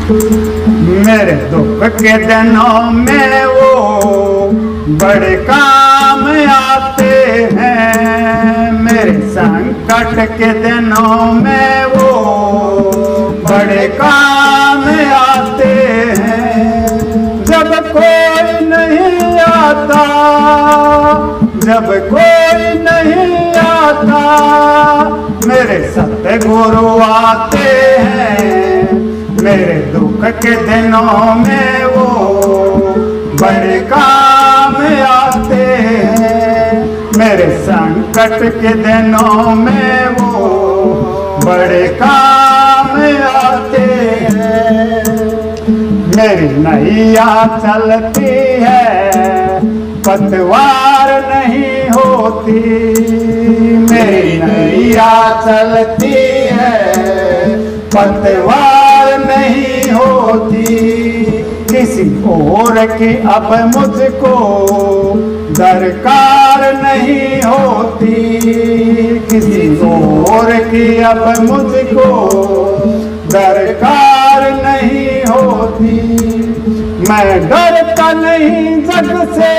मेरे दुख के दिनों में वो बड़े काम आते हैं। मेरे संकट के दिनों में वो बड़े काम आते हैं। जब कोई नहीं आता, जब कोई नहीं आता, मेरे सतगुरु आते हैं। मेरे दुख के दिनों में वो बड़े काम आते हैं। मेरे संकट के दिनों में वो बड़े काम आते हैं। मेरी नैया चलती है, पतवार नहीं होती। मेरी नैया चलती है, पतवार नहीं होती। किसी और की अब मुझको दरकार नहीं होती। किसी और की अब मुझको दरकार नहीं होती। मैं डरता नहीं जग से,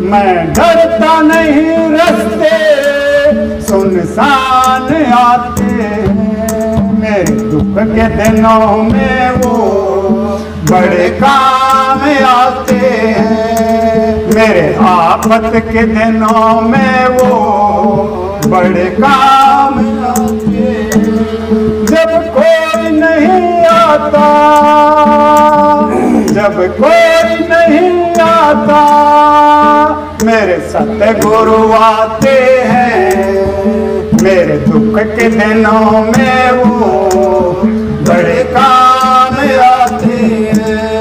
मैं डरता नहीं रास्ते सुनसान आते हैं। मेरे दुख के दिनों में वो बड़े काम आते हैं। मेरे आफत के दिनों में वो बड़े काम आते हैं। जब कोई नहीं आता, जब कोई नहीं आता, मेरे सतगुरु आते हैं। मेरे दुख के दिनों में वो बड़े काम आते हैं।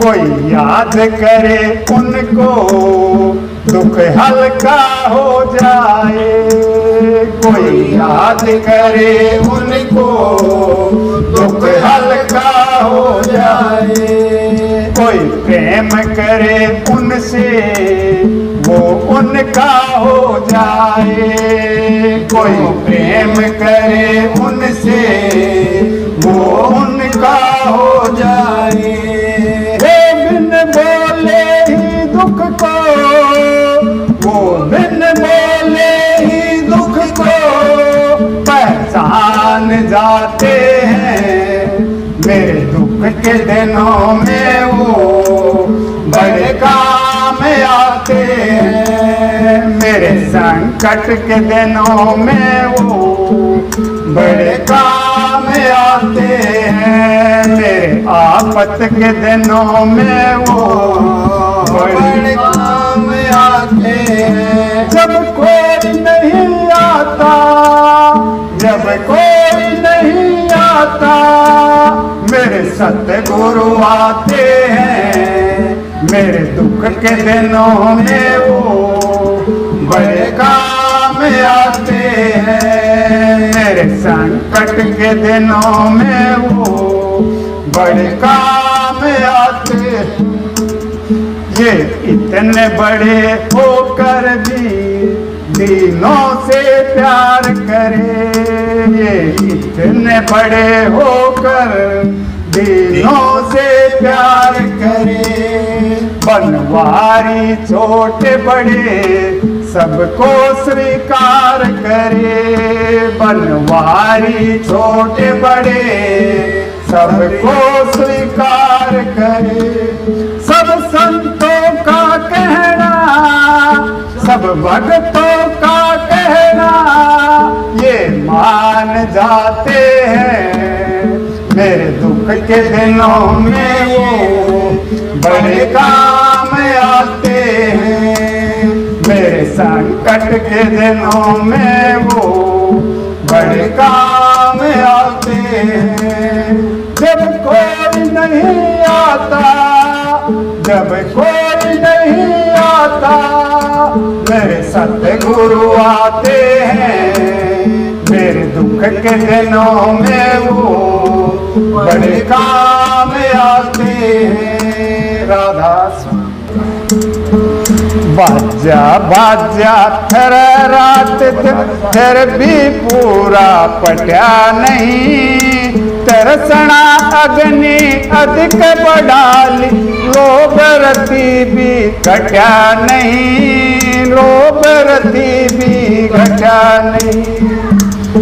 कोई याद करे उनको दुख हल्का हो जाए। कोई याद करे उनको दुख हल्का हो जाए। कोई प्रेम करे उनसे वो उनका हो जाए। कोई प्रेम करे उनसे वो उनका हो जाए। वो बिन बोले ही दुख को, वो बिन बोले ही दुख को पहचान जाते हैं। मेरे दुख के दिनों में वो बड़े काम आते हैं। मेरे संकट के दिनों में वो बड़े काम आते हैं। मेरे आफत के दिनों में वो बड़े काम आते हैं। जब कोई नहीं आता, जब कोई नहीं आता, मेरे सतगुरु आते हैं। मेरे दुख के दिनों में वो बड़े काम आते हैं। मेरे संकट के दिनों में वो बड़े काम आते हैं। ये इतने बड़े होकर भी दीनों से प्यार करे। ये इतने बड़े होकर दीनों से प्यार करे। बनवारी छोटे बड़े सबको स्वीकार करे। बनवारी छोटे बड़े सबको स्वीकार करे। सब संतों का कहना, सब भक्तों का कहना ये मान जाते हैं। मेरे दुख के दिनों में वो बड़े काम आते हैं। मेरे संकट के दिनों में वो बड़े काम आते हैं। जब कोई नहीं आता, जब कोई नहीं आता, मेरे सतगुरु आते हैं। मेरे दुख के दिनों में वो बड़े काम आते हैं। राधा बाजा बाजा फिर रात फिर भी पूरा पटा नहीं। तरसना अग्नि अधिक बढ़ाली, लोभ रति भी घटा नहीं, लोभ रति भी घटा नहीं।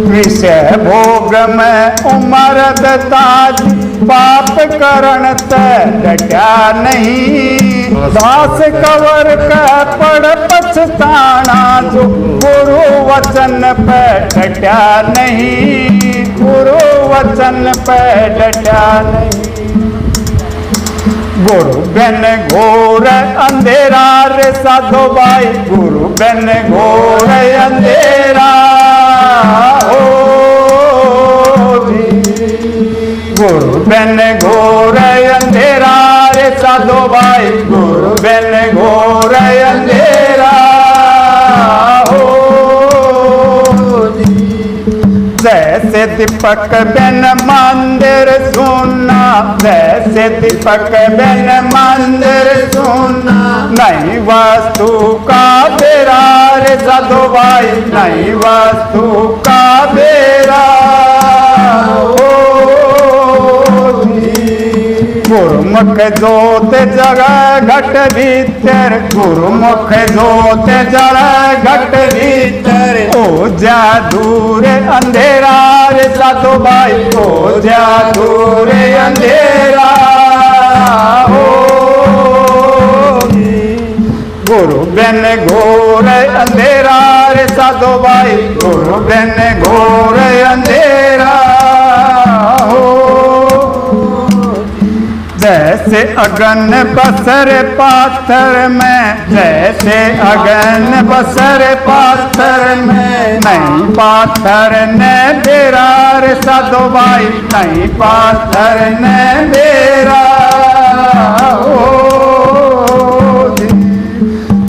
विषय भोग में उमर दताज, पाप करण ते डटा नहीं। दास कवर का पड़ पछताना, जो गुरु वचन पे डटा नहीं, गुरु वचन पे डटा नहीं। गुरु बिन घोर अंधेरा रे साधो भाई, गुरु बिन घोर अंधेरा हो जी। गुरु बिन घोर अंधेरा रे साधो भाई, गुरु बिन घोर अंधेरा हो जी। जैसे दीपक बिन मंदिर सुना, जैसे दीपक बिन मंदिर सुना, नहीं वस्तु का बेरा रे साधो भाई, नहीं वस्तु का बेरा हो जी। गुरुमुख जोत जगह घट भीतर, गुरुमुख जोत जगह घट भीतर, ओ जा दूर अंधेरा रे साधो भाई, ओ जा दूर अंधेरा हो। गुरु बिन घोर अंधेरा रे साधो भाई, गुरु बिन घोर अंधेरा हो। जैसे अगन बसर पाथर में, जैसे अगन बसर पाथर में, नहीं पाथर ने बेरा रे साधो भाई, नहीं पाथर ने बेरा हो।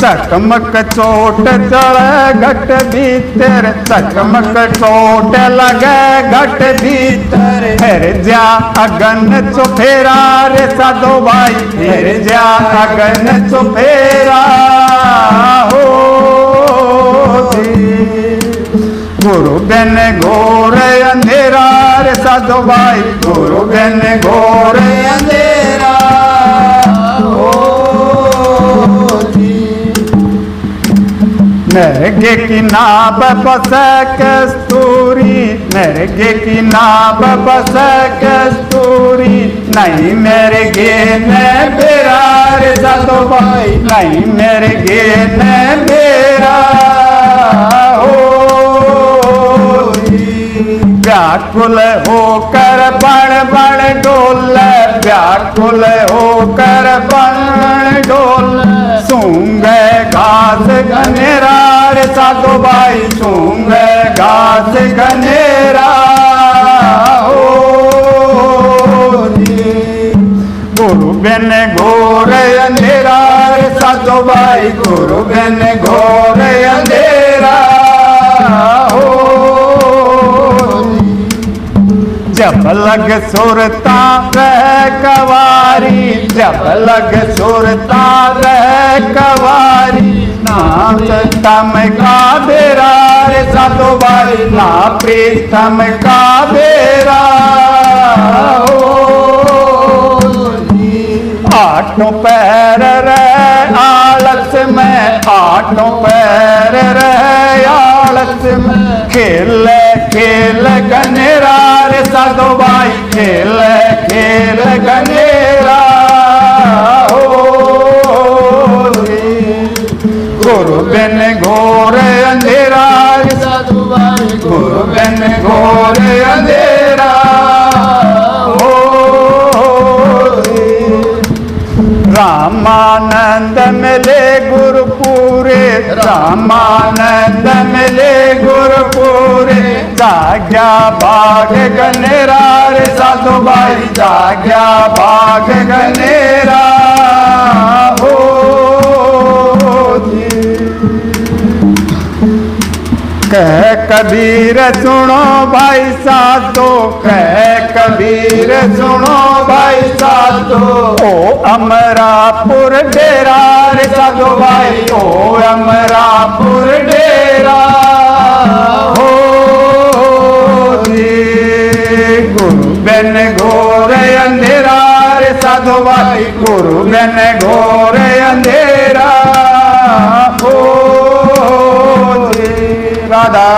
चकमक चोट चढ़े घट भीतर, चकमक चोट लगे घट भीतर, फिर जा अगन चुफेरा रे साधो भाई, फिर जा अगन चुफेरा हो जी। गुरु बिन घोर अंधेरा रे साधो भाई, गुरु बिन घोर अंधेरा हो जी। नरगे की नाव बस कस्तूरी, नरगे की नाव बस कस्तूरी, नहीं मेरे गे न बेरा रे साधो भाई, नहीं मेरे गे न बेरा हो जी। व्याकुल होकर बड़ बड़ डोल, व्याकुल होकर बड़ डोल, सूंगे घास घनेरा रे साधो भाई, सूंगे घास घनेरा हो जी। गुरु बिन घोर अंधेरा रे साधो भाई, गुरु बिन घोर अंधेरा हो। जब लग सुरता रह कवारी, जब लग सुरता रह कवारी, नाम तम का बेरा रे साधो भाई, ना प्रीतम का बेरा हो। आठों पैर रह आलस में, आठों पैर रह आलस में, खेल खेल गनेरा रे साधो भाई, खेल खेल गनेरा हो। गुरु बिन घोर अंधेरा रे साधु भाई, गुरु बिन घोर अंधेरा हो। रामानंद मिले गुरुपुरे, रामानंद मिले गुरुपुरे, जाग्या भाग गनेरा रे साधु भाई, जाग्या भाग गनेरा हो जी। कह कबीर सुनो भाई साधो, कह कबीर सुनो भाई साधो, ओ अमरापुर डेरा रे साधो भाई, ओ अमरापुर डेरा हो जी। गुरु बिन घोर अंधेरा रे साधो भाई गुरु बिन घोर अंधेरा। ओ जी राधा